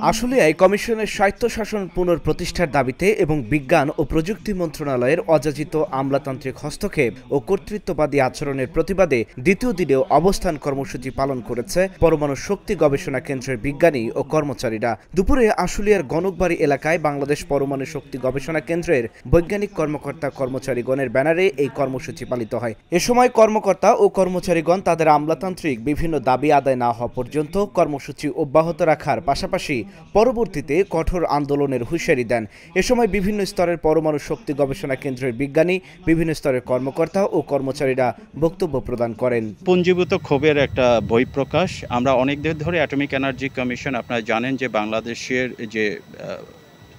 আশুলিয়ায় কমিশনের স্বায়ত্তশাসন পুনঃপ্রতিষ্ঠার দাবিতে এবং বিজ্ঞান ও প্রযুক্তি মন্ত্রণালয়ের অযাচিত আমলাতান্ত্রিক হস্তক্ষেপ ও কর্তৃত্ববাদী আচরণের প্রতিবাদে দ্বিতীয় দিনেও অবস্থান কর্মসূচি পালন করেছে পরমাণু শক্তি গবেষণা কেন্দ্রের বিজ্ঞানী ও কর্মচারীরা। দুপুরে আশুলিয়ার গণকবাড়ি এলাকায় বাংলাদেশ পরমাণু শক্তি গবেষণা কেন্দ্রের বৈজ্ঞানিক কর্মকর্তা কর্মচারীগণের ব্যানারে এই কর্মসূচি পালিত হয়। এ সময় কর্মকর্তা ও কর্মচারীগণ তাদের আমলাতান্ত্রিক বিভিন্ন দাবি আদায় না হওয়া পর্যন্ত কর্মসূচি অব্যাহত রাখার পাশাপাশি পরবর্তীতে কঠোর আন্দোলনের হুঁশিয়ারি দেন। এ সময় বিভিন্ন স্তরের পরমাণু শক্তি গবেষণা কেন্দ্রের বিজ্ঞানী, বিভিন্ন স্তরের কর্মকর্তা ও কর্মচারীরা বক্তব্য প্রদান করেন। পুঞ্জীভূত ক্ষোভের একটা বহিঃপ্রকাশ। আমরা অনেক দিন ধরে অ্যাটমিক এনার্জি কমিশন, আপনারা জানেন যে বাংলাদেশের যে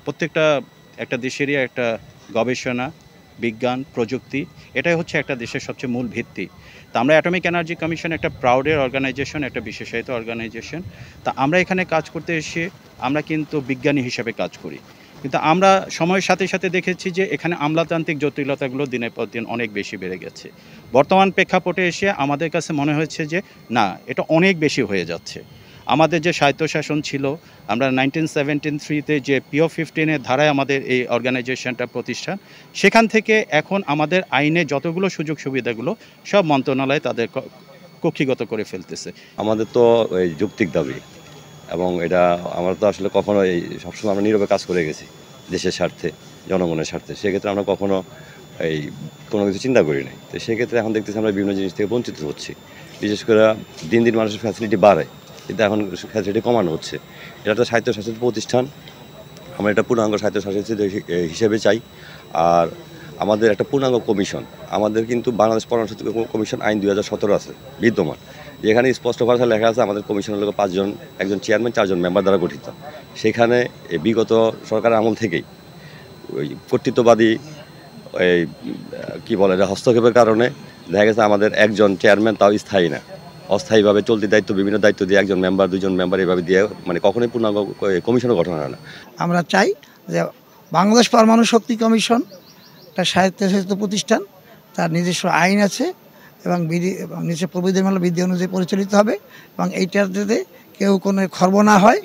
প্রত্যেকটা একটা দেশেরই একটা গবেষণা, বিজ্ঞান, প্রযুক্তি, এটাই হচ্ছে একটা দেশের সবচেয়ে মূল ভিত্তি। তা আমরা অ্যাটমিক এনার্জি কমিশন একটা প্রাউডের অর্গানাইজেশন, একটা বিশেষায়িত অর্গানাইজেশন। তা আমরা এখানে কাজ করতে এসে আমরা কিন্তু বিজ্ঞানী হিসেবে কাজ করি, কিন্তু আমরা সময়ের সাথে সাথে দেখেছি যে এখানে আমলাতান্ত্রিক জটিলতাগুলো দিনের পর দিন অনেক বেশি বেড়ে গেছে। বর্তমান প্রেক্ষাপটে এসে আমাদের কাছে মনে হয়েছে যে না, এটা অনেক বেশি হয়ে যাচ্ছে। আমাদের যে স্বায়ত্তশাসন ছিল, আমরা 1973-তে যে পিও 15-এর ধারায় আমাদের এই অর্গানাইজেশনটা প্রতিষ্ঠান, সেখান থেকে এখন আমাদের আইনে যতগুলো সুযোগ সুবিধাগুলো সব মন্ত্রণালয় তাদের কক্ষিগত করে ফেলতেছে। আমাদের তো এই যৌক্তিক দাবি, এবং এটা আমরা তো আসলে কখনো এই সবসময় আমরা নীরবে কাজ করে গেছি দেশের স্বার্থে, জনগণের স্বার্থে। সেক্ষেত্রে আমরা কখনো এই কোনো কিছু চিন্তা করি নাই। তো সেক্ষেত্রে এখন দেখতেছি আমরা বিভিন্ন জিনিস থেকে বঞ্চিত হচ্ছি। বিশেষ করে দিন দিন মানুষের ফ্যাসিলিটি বাড়ায়, কিন্তু এখন ফ্যাসিলিটি কমানো হচ্ছে। এটা একটা স্বায়ত্তশাসিত প্রতিষ্ঠান, আমরা এটা পূর্ণাঙ্গ স্বায়ত্তশাসিত হিসেবে চাই। আর আমাদের একটা পূর্ণাঙ্গ কমিশন, আমাদের কিন্তু বাংলাদেশ পরমাণু শক্তি কমিশন আইন 2017 আছে বিদ্যমান, যেখানে স্পষ্ট ভাষায় লেখা আছে আমাদের কমিশনের লোক 5 জন, একজন চেয়ারম্যান, 4 জন মেম্বার দ্বারা গঠিত। সেখানে বিগত সরকারের আমল থেকেই ওই কর্তৃত্ববাদী এই কী বলে হস্তক্ষেপের কারণে দেখা গেছে আমাদের একজন চেয়ারম্যান, তাও স্থায়ী না, অস্থায়ীভাবে চলতি দায়িত্ব, বিভিন্ন দায়িত্ব দিয়ে একজন মেম্বার, 2 জন মেম্বার এভাবে দিয়ে মানে কখনোই পূর্ণাঙ্গ কমিশনের গঠন হয় না। আমরা চাই যে বাংলাদেশ পরমাণু শক্তি কমিশন একটা স্বায়ত্তশাসিত প্রতিষ্ঠান, তার নিজস্ব আইন আছে এবং বিধি এবং নিজস্ব প্রবিধিমালা বিধি অনুযায়ী পরিচালিত হবে, এবং এইটার যাতে কেউ কোনো খর্ব না হয়।